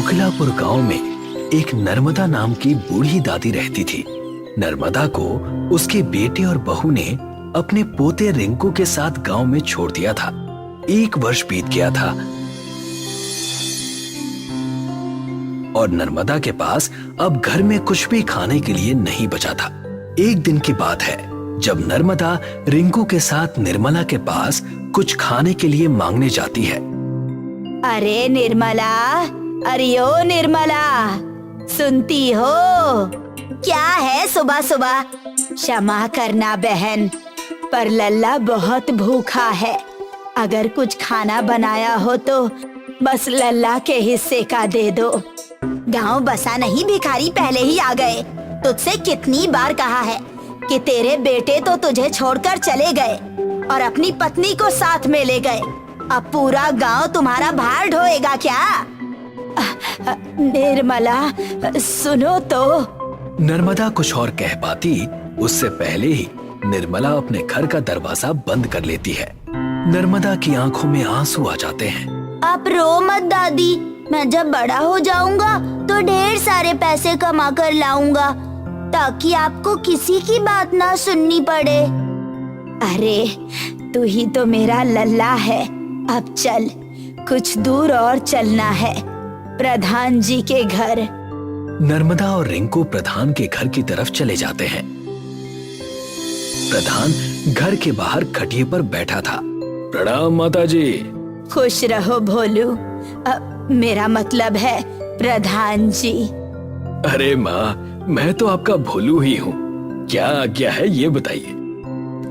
कोकिलापुर गांव में एक नर्मदा नाम की बूढ़ी दादी रहती थी। नर्मदा को उसके बेटे और बहू ने अपने पोते रिंकू के साथ गांव में छोड़ दिया था। 1 वर्ष बीत गया था और नर्मदा के पास अब घर में कुछ भी खाने के लिए नहीं बचा था। एक दिन की बात है जब नर्मदा रिंकू के साथ निर्मला के पास कुछ खाने के लिए मांगने जाती है। अरे निर्मला, अरे ओ निर्मला, सुनती हो? क्या है सुबह सुबह? क्षमा करना बहन, पर लल्ला बहुत भूखा है। अगर कुछ खाना बनाया हो तो बस लल्ला के हिस्से का दे दो। गांव बसा नहीं भिखारी पहले ही आ गए। तुझसे कितनी बार कहा है कि तेरे बेटे तो तुझे छोड़कर चले गए और अपनी पत्नी को साथ में ले गए। अब पूरा गांव तुम्हारा भार ढोएगा क्या? निर्मला सुनो तो। नर्मदा कुछ और कह पाती उससे पहले ही निर्मला अपने घर का दरवाजा बंद कर लेती है। नर्मदा की आंखों में आंसू आ जाते हैं। आप रो मत दादी, मैं जब बड़ा हो जाऊंगा तो ढेर सारे पैसे कमा कर लाऊंगा ताकि आपको किसी की बात ना सुननी पड़े। अरे तू ही तो मेरा लल्ला है। अब चल, कुछ दूर और चलना है, प्रधान जी के घर। नर्मदा और रिंकू प्रधान के घर की तरफ चले जाते हैं। प्रधान घर के बाहर खटिए पर बैठा था। प्रणाम माता जी। खुश रहो भोलू, मेरा मतलब है प्रधान जी। अरे माँ, मैं तो आपका भोलू ही हूँ। क्या आज्ञा है ये बताइए।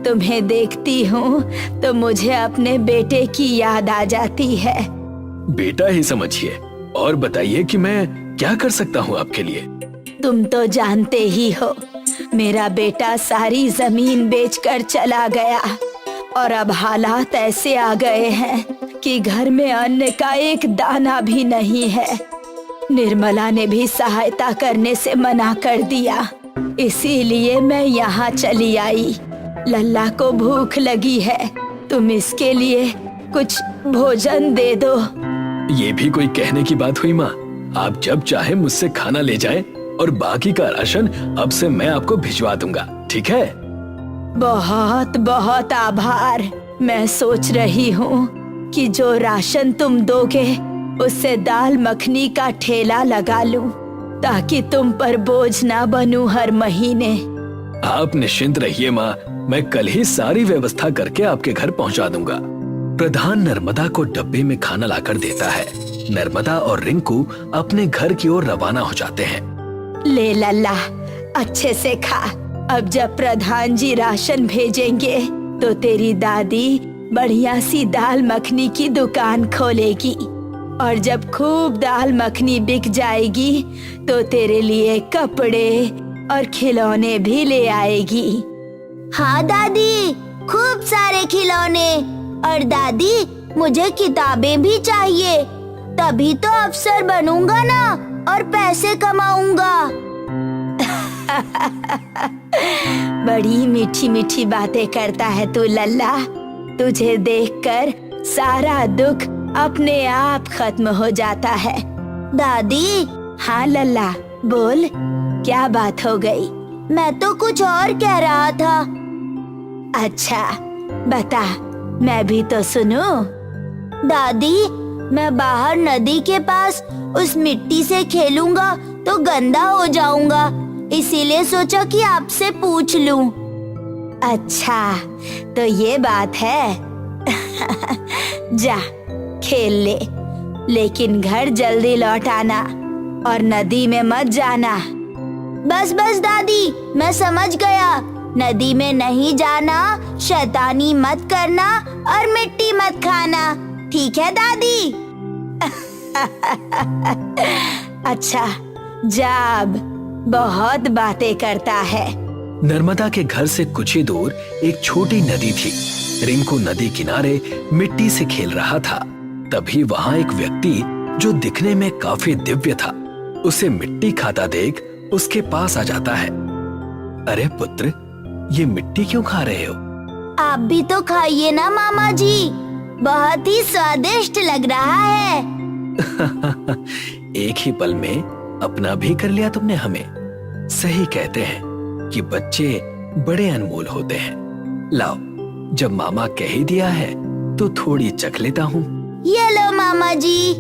तुम्हें देखती हूँ तो मुझे अपने बेटे की याद आ जाती है। बेटा ही समझिए, और बताइए कि मैं क्या कर सकता हूँ आपके लिए। तुम तो जानते ही हो, मेरा बेटा सारी जमीन बेचकर चला गया और अब हालात ऐसे आ गए हैं कि घर में अन्न का एक दाना भी नहीं है। निर्मला ने भी सहायता करने से मना कर दिया, इसीलिए मैं यहाँ चली आई। लल्ला को भूख लगी है, तुम इसके लिए कुछ भोजन दे दो। ये भी कोई कहने की बात हुई माँ। आप जब चाहे मुझसे खाना ले जाएं और बाकी का राशन अब से मैं आपको भिजवा दूंगा, ठीक है? बहुत बहुत आभार। मैं सोच रही हूँ कि जो राशन तुम दोगे उससे दाल मखनी का ठेला लगा लूं ताकि तुम पर बोझ ना बनूं हर महीने। आप निश्चिंत रहिए माँ, मैं कल ही सारी व्यवस्था करके आपके घर पहुँचा दूंगा। प्रधान नर्मदा को डब्बे में खाना लाकर देता है। नर्मदा और रिंकू अपने घर की ओर रवाना हो जाते हैं। ले लल्ला, अच्छे से खा। अब जब प्रधान जी राशन भेजेंगे तो तेरी दादी बढ़िया सी दाल मखनी की दुकान खोलेगी और जब खूब दाल मखनी बिक जाएगी तो तेरे लिए कपड़े और खिलौने भी ले आएगी। हाँ दादी, खूब सारे खिलौने। और दादी, मुझे किताबें भी चाहिए, तभी तो अफसर बनूंगा ना और पैसे कमाऊंगा। बड़ी मीठी मीठी बातें करता है तू लल्ला। तुझे देखकर सारा दुख अपने आप खत्म हो जाता है। दादी। हाँ लल्ला, बोल, क्या बात हो गई? मैं तो कुछ और कह रहा था। अच्छा बता, मैं भी तो सुनूं। दादी, मैं बाहर नदी के पास उस मिट्टी से खेलूंगा तो गंदा हो जाऊंगा, इसीलिए सोचा कि आपसे पूछ लूं। अच्छा तो ये बात है। जा खेल ले, लेकिन घर जल्दी लौट आना और नदी में मत जाना। बस बस दादी, मैं समझ गया। नदी में नहीं जाना, शैतानी मत करना और मिट्टी मत खाना, ठीक है दादी? अच्छा जा, अब बहुत बातें करता है। नर्मदा के घर से कुछ ही दूर एक छोटी नदी थी। रिंकू नदी किनारे मिट्टी से खेल रहा था। तभी वहाँ एक व्यक्ति जो दिखने में काफी दिव्य था, उसे मिट्टी खाता देख उसके पास आ जाता है। अरे पुत्र, ये मिट्टी क्यों खा रहे हो? आप भी तो खाइए ना मामा जी, बहुत ही स्वादिष्ट लग रहा है। एक ही पल में अपना भी कर लिया तुमने हमें। सही कहते हैं कि बच्चे बड़े अनमोल होते हैं। लाओ, जब मामा कह ही दिया है तो थोड़ी चख लेता हूँ। ये लो मामा जी।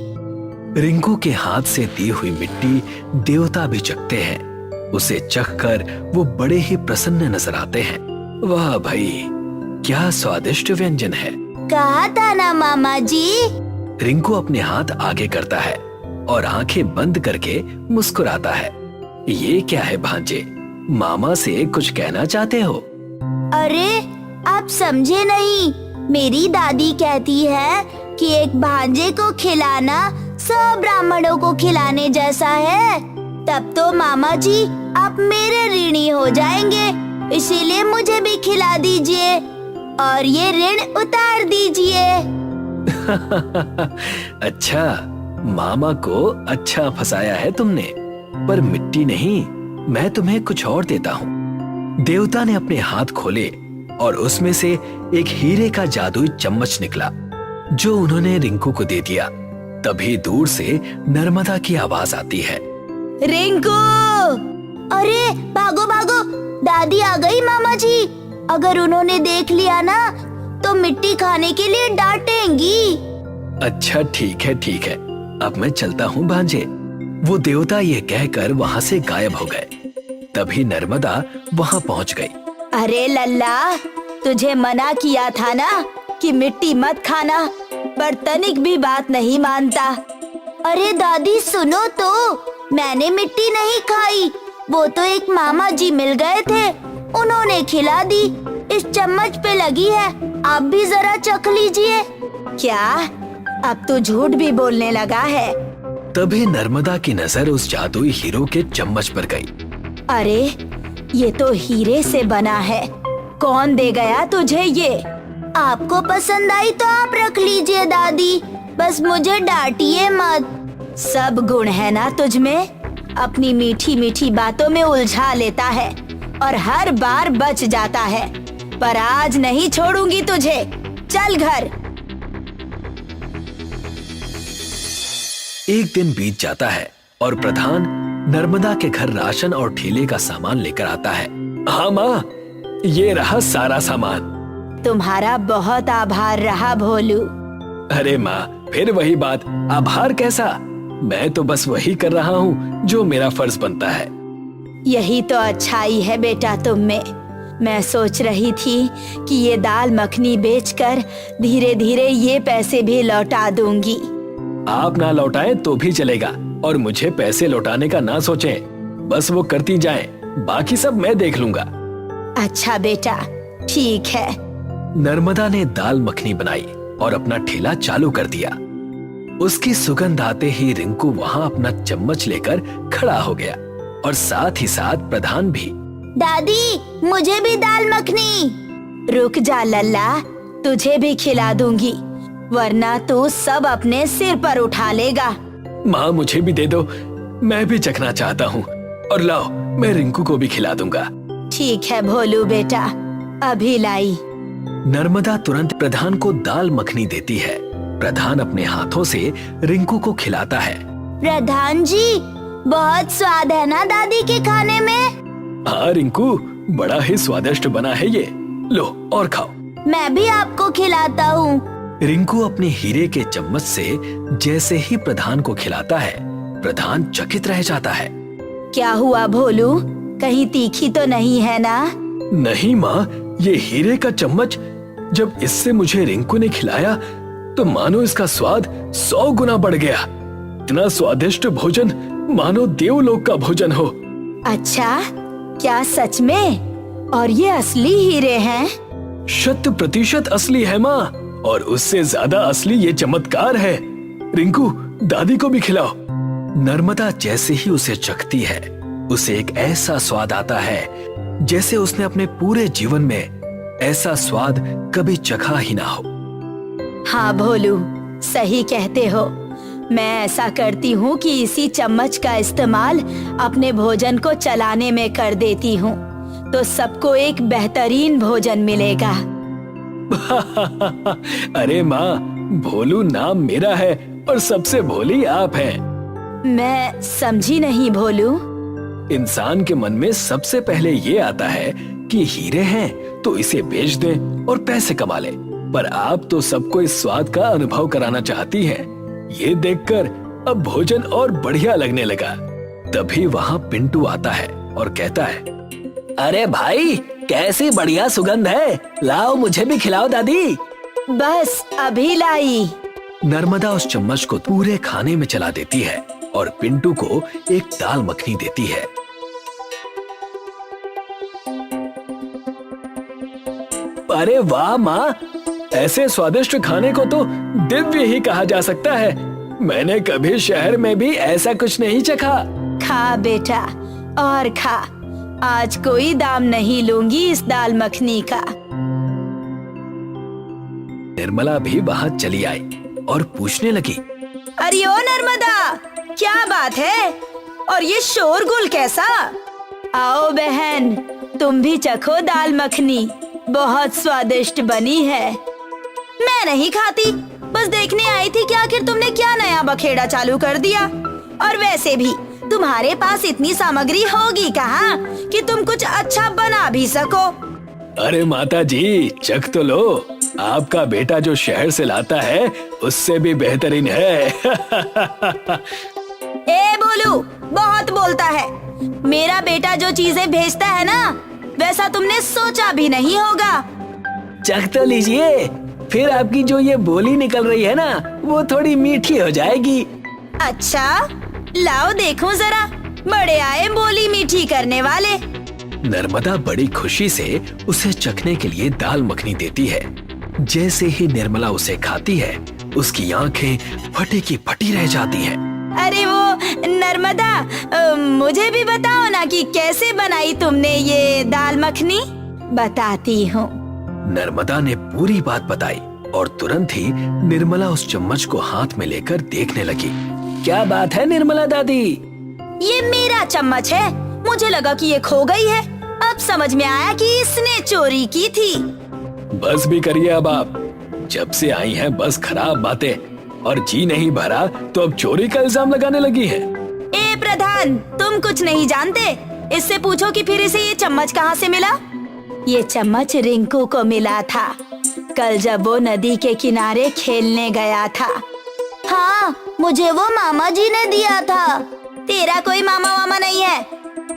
रिंकू के हाथ से दी हुई मिट्टी देवता भी चखते हैं। उसे चखकर वो बड़े ही प्रसन्न नजर आते हैं। वाह भाई, क्या स्वादिष्ट व्यंजन है। कहा था ना मामा जी। रिंकू अपने हाथ आगे करता है और आंखें बंद करके मुस्कुराता है। ये क्या है भांजे, मामा से कुछ कहना चाहते हो? अरे आप समझे नहीं, मेरी दादी कहती है कि एक भांजे को खिलाना सब ब्राह्मणों को खिलाने जैसा है। तब तो मामा जी आप मेरे ऋणी हो जाएंगे, इसीलिए मुझे भी खिला दीजिए और ये ऋण उतार दीजिए। अच्छा, मामा को अच्छा फंसाया है तुमने, पर मिट्टी नहीं, मैं तुम्हें कुछ और देता हूँ। देवता ने अपने हाथ खोले और उसमें से एक हीरे का जादुई चम्मच निकला, जो उन्होंने रिंकू को दे दिया। तभी दूर से नर्मदा की आवाज आती है। रिंकू! अरे भागो भागो, दादी आ गई मामा जी। अगर उन्होंने देख लिया ना तो मिट्टी खाने के लिए डांटेंगी। अच्छा ठीक है ठीक है, अब मैं चलता हूँ भांजे। वो देवता ये कहकर वहाँ से गायब हो गए। तभी नर्मदा वहाँ पहुँच गई। अरे लल्ला, तुझे मना किया था ना कि मिट्टी मत खाना, पर तनिक भी बात नहीं मानता। अरे दादी सुनो तो, मैंने मिट्टी नहीं खाई, वो तो एक मामा जी मिल गए थे, उन्होंने खिला दी। इस चम्मच पे लगी है, आप भी जरा चख लीजिए। क्या? अब तो झूठ भी बोलने लगा है। तभी नर्मदा की नजर उस जादुई हीरो के चम्मच पर गई। अरे ये तो हीरे से बना है, कौन दे गया तुझे ये? आपको पसंद आई तो आप रख लीजिए दादी, बस मुझे डांटिए मत। सब गुण है ना तुझ में, अपनी मीठी मीठी बातों में उलझा लेता है और हर बार बच जाता है। पर आज नहीं छोड़ूंगी तुझे, चल घर। एक दिन बीत जाता है और प्रधान नर्मदा के घर राशन और ठेले का सामान लेकर आता है। हाँ माँ, ये रहा सारा सामान। तुम्हारा बहुत आभार रहा भोलू। अरे माँ, फिर वही बात, आभार कैसा? मैं तो बस वही कर रहा हूँ जो मेरा फर्ज बनता है। यही तो अच्छाई है बेटा तुम में। मैं सोच रही थी कि ये दाल मखनी बेचकर धीरे धीरे ये पैसे भी लौटा दूंगी। आप ना लौटाएं तो भी चलेगा, और मुझे पैसे लौटाने का ना सोचें, बस वो करती जाएं, बाकी सब मैं देख लूंगा। अच्छा बेटा, ठीक है। नर्मदा ने दाल मखनी बनाई और अपना ठेला चालू कर दिया। उसकी सुगंध आते ही रिंकू वहाँ अपना चम्मच लेकर खड़ा हो गया और साथ ही साथ प्रधान भी। दादी, मुझे भी दाल मखनी। रुक जा लल्ला, तुझे भी खिला दूंगी, वरना तू सब अपने सिर पर उठा लेगा। माँ मुझे भी दे दो, मैं भी चखना चाहता हूँ, और लाओ मैं रिंकू को भी खिला दूंगा। ठीक है भोलू बेटा, अभी लाई। नर्मदा तुरंत प्रधान को दाल मखनी देती है। प्रधान अपने हाथों से रिंकू को खिलाता है। प्रधान जी, बहुत स्वाद है ना दादी के खाने में? हाँ रिंकू, बड़ा ही स्वादिष्ट बना है ये, लो और खाओ। मैं भी आपको खिलाता हूँ। रिंकू अपने हीरे के चम्मच से जैसे ही प्रधान को खिलाता है, प्रधान चकित रह जाता है। क्या हुआ भोलू, कहीं तीखी तो नहीं है ना? नहीं माँ, ये हीरे का चम्मच जब इससे मुझे रिंकू ने खिलाया तो मानो इसका स्वाद 100 गुना बढ़ गया। इतना स्वादिष्ट भोजन मानो देवलोक का भोजन हो। अच्छा, क्या सच में? और ये असली हीरे हैं? 100% असली है माँ, और उससे ज्यादा असली ये चमत्कार है। रिंकू, दादी को भी खिलाओ। नर्मदा जैसे ही उसे चखती है, उसे एक ऐसा स्वाद आता है जैसे उसने अपने पूरे जीवन में ऐसा स्वाद कभी चखा ही ना हो। हाँ भोलू, सही कहते हो। मैं ऐसा करती हूँ कि इसी चम्मच का इस्तेमाल अपने भोजन को चलाने में कर देती हूँ, तो सबको एक बेहतरीन भोजन मिलेगा। अरे माँ, भोलू नाम मेरा है और सबसे भोली आप हैं। मैं समझी नहीं भोलू। इंसान के मन में सबसे पहले ये आता है कि हीरे हैं तो इसे बेच दें और पैसे कमा लें, पर आप तो सबको इस स्वाद का अनुभव कराना चाहती हैं। ये देखकर अब भोजन और बढ़िया लगने लगा। तभी वहाँ पिंटू आता है और कहता है, अरे भाई, कैसी बढ़िया सुगंध है, लाओ मुझे भी खिलाओ दादी। बस अभी लाई। नर्मदा उस चम्मच को पूरे खाने में चला देती है और पिंटू को एक दाल मखनी देती है। अरे वाह माँ, ऐसे स्वादिष्ट खाने को तो दिव्य ही कहा जा सकता है। मैंने कभी शहर में भी ऐसा कुछ नहीं चखा। खा बेटा और खा, आज कोई दाम नहीं लूंगी इस दाल मखनी का। निर्मला भी वहाँ चली आई और पूछने लगी, अरे ओ नर्मदा, क्या बात है और ये शोरगुल कैसा? आओ बहन, तुम भी चखो दाल मखनी, बहुत स्वादिष्ट बनी है। मैं नहीं खाती, बस देखने आई थी कि आखिर तुमने क्या नया बखेड़ा चालू कर दिया। और वैसे भी तुम्हारे पास इतनी सामग्री होगी कहाँ कि तुम कुछ अच्छा बना भी सको। अरे माता जी, चख तो लो, आपका बेटा जो शहर से लाता है उससे भी बेहतरीन है। ए बोलू, बहुत बोलता है। मेरा बेटा जो चीजें भेजता है ना, वैसा तुमने सोचा भी नहीं होगा। चख तो लीजिए, फिर आपकी जो ये बोली निकल रही है ना, वो थोड़ी मीठी हो जाएगी। अच्छा, लाओ देखूं जरा, बड़े आए बोली मीठी करने वाले। नर्मदा बड़ी खुशी से उसे चखने के लिए दाल मखनी देती है। जैसे ही निर्मला उसे खाती है, उसकी आंखें फटी की फटी रह जाती हैं। अरे वो नर्मदा, मुझे भी बताओ ना कि कैसे बनाई तुमने ये दाल मखनी। बताती हूँ। नर्मदा ने पूरी बात बताई और तुरंत ही निर्मला उस चम्मच को हाथ में लेकर देखने लगी। क्या बात है निर्मला दादी? ये मेरा चम्मच है, मुझे लगा कि ये खो गई है। अब समझ में आया कि इसने चोरी की थी। बस भी करिए अब आप, जब से आई हैं बस खराब बातें, और जी नहीं भरा तो अब चोरी का इल्जाम लगाने लगी हैं। ए प्रधान, तुम कुछ नहीं जानते, इससे पूछो कि फिर इसे ये चम्मच कहाँ से मिला। ये चम्मच रिंकू को मिला था, कल जब वो नदी के किनारे खेलने गया था। हाँ, मुझे वो मामा जी ने दिया था। तेरा कोई मामा वामा नहीं है,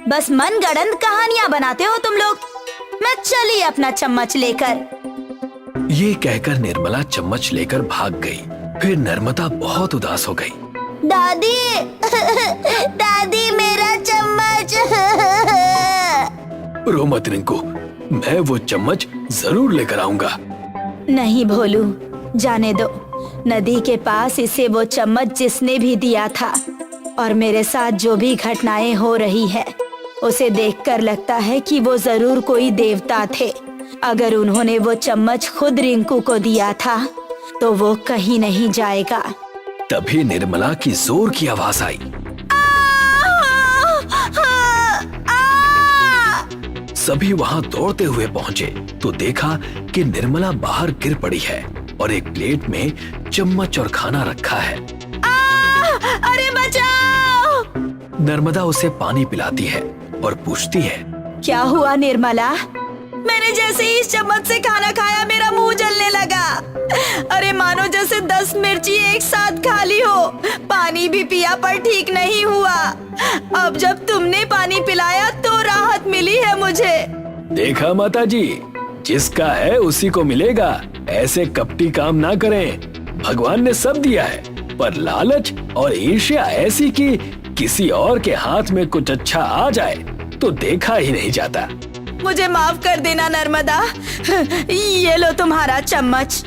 बस मनगढ़ंत कहानियाँ बनाते हो तुम लोग। मैं चली अपना चम्मच लेकर। ये कहकर निर्मला चम्मच लेकर भाग गई। फिर नर्मदा बहुत उदास हो गई। दादी, दादी मेरा चम्मच। रो मत रिंकू, मैं वो चम्मच जरूर लेकर आऊंगा। नहीं भोलू, जाने दो। नदी के पास इसे वो चम्मच जिसने भी दिया था, और मेरे साथ जो भी घटनाएं हो रही है, उसे देखकर लगता है कि वो जरूर कोई देवता थे। अगर उन्होंने वो चम्मच खुद रिंकू को दिया था तो वो कहीं नहीं जाएगा। तभी निर्मला की जोर की आवाज आई। सभी वहाँ दौड़ते हुए पहुँचे तो देखा कि निर्मला बाहर गिर पड़ी है और एक प्लेट में चम्मच और खाना रखा है। अरे बचाओ! नर्मदा उसे पानी पिलाती है और पूछती है, क्या हुआ निर्मला? मैंने जैसे ही इस चम्मच से खाना खाया मेरा मुंह जलने लगा। अरे मानो जैसे 10 मिर्ची एक साथ खा ली हो। पानी भी पिया पर ठीक नहीं हुआ। अब जब तुमने पानी पिलाया तो राहत मिली है मुझे। देखा माता जी, जिसका है उसी को मिलेगा। ऐसे कपटी काम ना करें। भगवान ने सब दिया है, पर लालच और ईर्ष्या ऐसी कि किसी और के हाथ में कुछ अच्छा आ जाए तो देखा ही नहीं जाता। मुझे माफ कर देना नर्मदा, ये लो तुम्हारा चम्मच।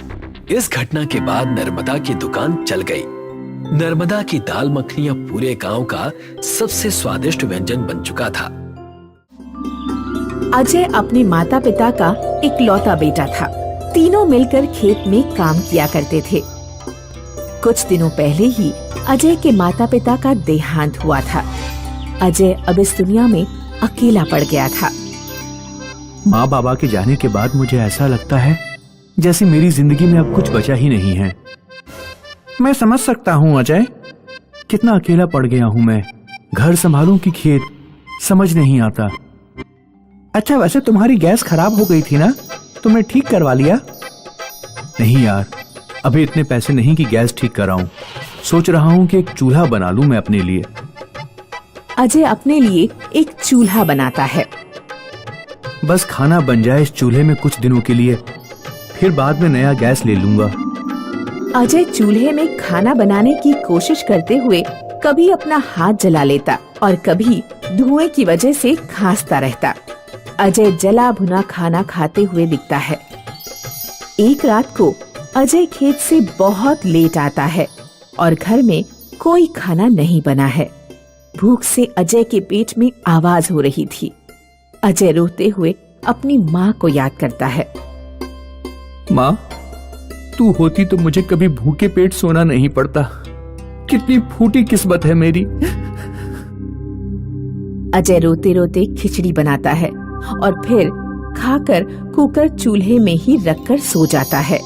इस घटना के बाद नर्मदा की दुकान चल गई। नर्मदा की दाल मखनी अब पूरे गांव का सबसे स्वादिष्ट व्यंजन बन चुका था। अजय अपने माता पिता का इकलौता बेटा था। तीनों मिलकर खेत में काम किया करते थे। कुछ दिनों पहले ही अजय के माता पिता का देहांत हुआ था। अजय अब इस दुनिया में अकेला पड़ गया था। माँ बाबा के जाने के बाद मुझे ऐसा लगता है जैसे मेरी जिंदगी में अब कुछ बचा ही नहीं है। मैं समझ सकता हूँ अजय, कितना अकेला पड़ गया हूँ मैं। घर संभालूं कि खेत, समझ नहीं आता। अच्छा, वैसे तुम्हारी गैस खराब हो गई थी ना, तुमने ठीक करवा लिया? नहीं यार, अभी इतने पैसे नहीं कि गैस ठीक कराऊं। सोच रहा हूँ कि एक चूल्हा बना लूं मैं अपने लिए। अजय अपने लिए एक चूल्हा बनाता है। बस खाना बन जाए इस चूल्हे में कुछ दिनों के लिए, फिर बाद में नया गैस ले लूंगा। अजय चूल्हे में खाना बनाने की कोशिश करते हुए कभी अपना हाथ जला लेता और कभी धुएं की वजह से खांसता रहता। अजय जला भुना खाना खाते हुए दिखता है। एक रात को अजय खेत से बहुत लेट आता है और घर में कोई खाना नहीं बना है। भूख से अजय के पेट में आवाज हो रही थी। अजय रोते हुए अपनी माँ को याद करता है। माँ, तू होती तो मुझे कभी भूखे पेट सोना नहीं पड़ता। कितनी फूटी किस्मत है मेरी। अजय रोते रोते खिचड़ी बनाता है और फिर खाकर कुकर चूल्हे में ही रखकर सो जाता है।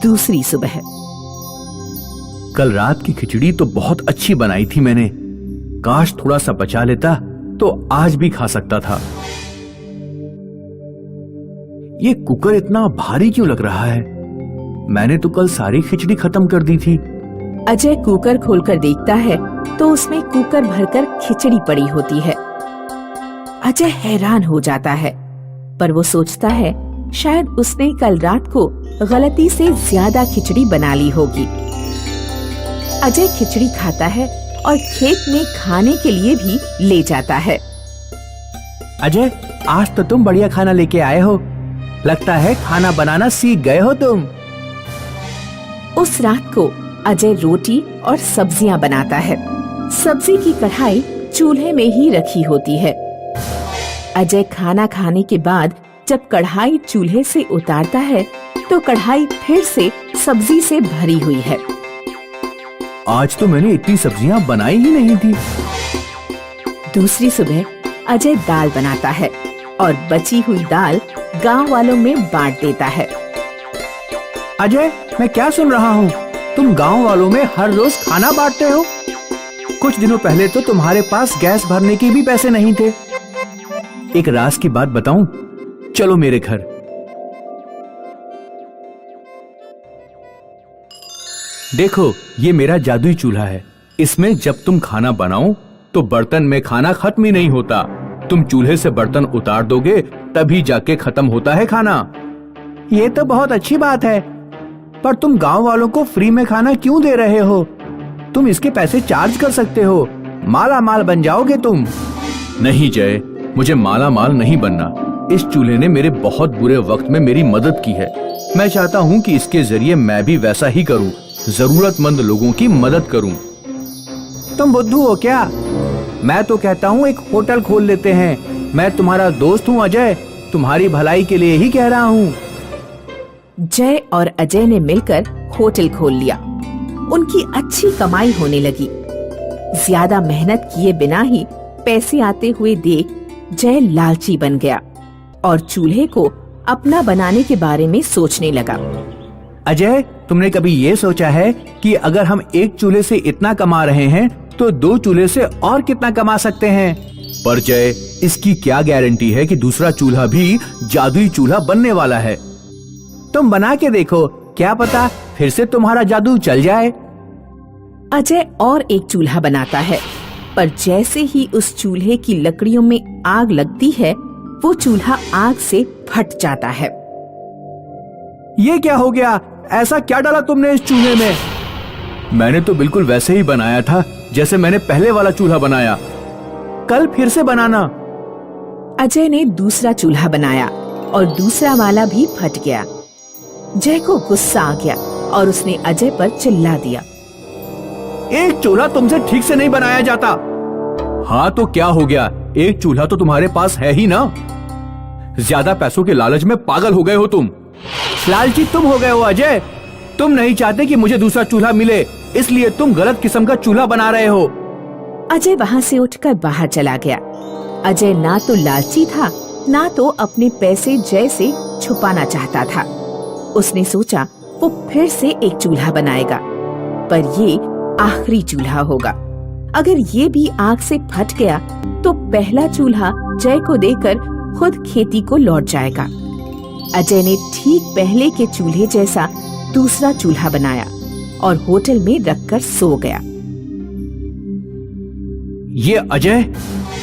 दूसरी सुबह। कल रात की खिचड़ी तो बहुत अच्छी बनाई थी मैंने। काश थोड़ा सा बचा लेता तो आज भी खा सकता था। ये कुकर इतना भारी क्यों लग रहा है? मैंने तो कल सारी खिचड़ी खत्म कर दी थी। अजय कुकर खोलकर देखता है तो उसमें कुकर भरकर खिचड़ी पड़ी होती है। अजय हैरान हो जाता है, पर वो सोचता है शायद उसने कल रात को गलती से ज्यादा खिचड़ी बना ली होगी। अजय खिचड़ी खाता है और खेत में खाने के लिए भी ले जाता है। अजय, आज तो तुम बढ़िया खाना लेके आए हो। लगता है खाना बनाना सीख गए हो तुम। उस रात को अजय रोटी और सब्जियां बनाता है। सब्जी की कढ़ाई चूल्हे में ही रखी होती है। अजय खाना खाने के बाद जब कढ़ाई चूल्हे से उतारता है तो कढ़ाई फिर से सब्जी से भरी हुई है। आज तो मैंने इतनी सब्जियां बनाई ही नहीं थी। दूसरी सुबह अजय दाल बनाता है और बची हुई दाल गांव वालों में बांट देता है। अजय, मैं क्या सुन रहा हूँ? तुम गांव वालों में हर रोज खाना बांटते हो? कुछ दिनों पहले तो तुम्हारे पास गैस भरने के भी पैसे नहीं थे। एक राज की बात बताऊं? चलो मेरे घर। देखो, ये मेरा जादुई चूल्हा है। इसमें जब तुम खाना बनाओ तो बर्तन में खाना खत्म ही नहीं होता। तुम चूल्हे से बर्तन उतार दोगे तभी जाके खत्म होता है खाना। ये तो बहुत अच्छी बात है, पर तुम गांव वालों को फ्री में खाना क्यों दे रहे हो? तुम इसके पैसे चार्ज कर सकते हो। माला माल बन जाओगे तुम। नहीं जय, मुझे माला माल नहीं बनना। इस चूल्हे ने मेरे बहुत बुरे वक्त में मेरी मदद की है। मैं चाहता हूँ कि इसके जरिए मैं भी वैसा ही करूँ, जरूरतमंद लोगों की मदद करूँ। तुम बुद्धू हो क्या? मैं तो कहता हूँ एक होटल खोल लेते हैं। मैं तुम्हारा दोस्त हूँ अजय, तुम्हारी भलाई के लिए ही कह रहा हूँ। जय और अजय ने मिलकर होटल खोल लिया। उनकी अच्छी कमाई होने लगी। ज्यादा मेहनत किए बिना ही पैसे आते हुए देख जय लालची बन गया और चूल्हे को अपना बनाने के बारे में सोचने लगा। अजय, तुमने कभी ये सोचा है कि अगर हम एक चूल्हे से इतना कमा रहे हैं तो दो चूल्हे से और कितना कमा सकते हैं? पर जय, इसकी क्या गारंटी है कि दूसरा चूल्हा भी जादुई चूल्हा बनने वाला है? तुम बना के देखो, क्या पता फिर से तुम्हारा जादू चल जाए। अजय और एक चूल्हा बनाता है, पर जैसे ही उस चूल्हे की लकड़ियों में आग लगती है वो चूल्हा आग से फट जाता है। ये क्या हो गया? ऐसा क्या डाला तुमने इस चूल्हे में? मैंने तो बिल्कुल वैसे ही बनाया था जैसे मैंने पहले वाला चूल्हा बनाया। कल फिर से बनाना। अजय ने दूसरा चूल्हा बनाया और दूसरा वाला भी फट गया। जय को गुस्सा आ गया और उसने अजय पर चिल्ला दिया। एक चूल्हा तुमसे ठीक से नहीं बनाया जाता। हाँ तो क्या हो गया? एक चूल्हा तो तुम्हारे पास है ही ना। ज्यादा पैसों के लालच में पागल हो गए हो तुम। लालची तुम हो गए हो अजय। तुम नहीं चाहते कि मुझे दूसरा चूल्हा मिले, इसलिए तुम गलत किस्म का चूल्हा बना रहे हो। अजय वहाँ से उठकर बाहर चला गया। अजय ना तो लालची था, ना तो अपने पैसे जय से छुपाना चाहता था। उसने सोचा वो फिर से एक चूल्हा बनाएगा। पर ये आखिरी चूल्हा होगा। अगर ये भी आग से फट गया तो पहला चूल्हा जय को देकर खुद खेती को लौट जाएगा। अजय ने ठीक पहले के चूल्हे जैसा दूसरा चूल्हा बनाया और होटल में रखकर सो गया। ये अजय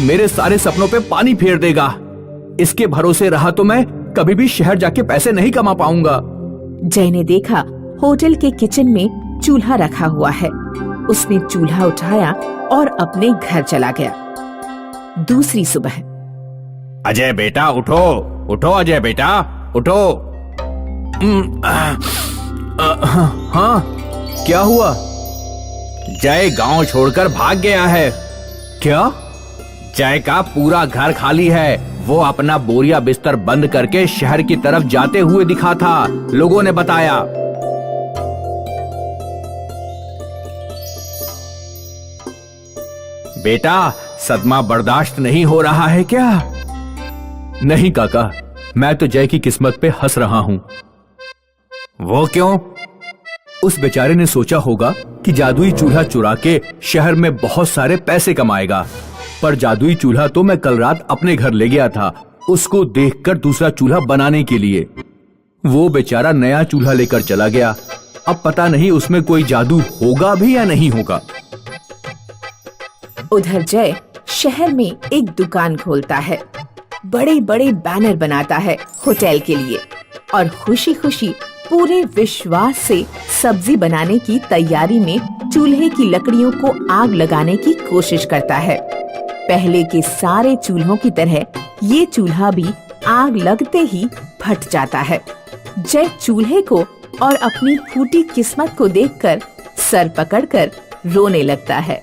मेरे सारे सपनों पे पानी फेर देगा। इसके भरोसे रहा तो मैं कभी भी शहर जाके पैसे नहीं कमा पाऊंगा। जय ने देखा होटल के किचन में चूल्हा रखा हुआ है। उसने चूल्हा उठाया और अपने घर चला गया। दूसरी सुबह अजय बेटा उठो, उठो अजय बेटा उठो। हाँ, क्या हुआ? जय गांव छोड़कर भाग गया है। क्या? जय का पूरा घर खाली है। वो अपना बोरिया बिस्तर बंद करके शहर की तरफ जाते हुए दिखा था, लोगों ने बताया। बेटा सदमा बर्दाश्त नहीं हो रहा है क्या? नहीं काका, मैं तो जय की किस्मत पे हंस रहा हूं। वो क्यों? उस बेचारे ने सोचा होगा कि जादुई चूल्हा चुरा के शहर में बहुत सारे पैसे कमाएगा, पर जादुई चूल्हा तो मैं कल रात अपने घर ले गया था उसको देखकर दूसरा चूल्हा बनाने के लिए। वो बेचारा नया चूल्हा लेकर चला गया। अब पता नहीं उसमें कोई जादू होगा भी या नहीं होगा। उधर जय शहर में एक दुकान खोलता है, बड़े बड़े बैनर बनाता है होटल के लिए और खुशी खुशी पूरे विश्वास से सब्जी बनाने की तैयारी में चूल्हे की लकड़ियों को आग लगाने की कोशिश करता है। पहले के सारे चूल्हों की तरह ये चूल्हा भी आग लगते ही फट जाता है। जय चूल्हे को और अपनी फूटी किस्मत को देखकर सर पकड़कर रोने लगता है।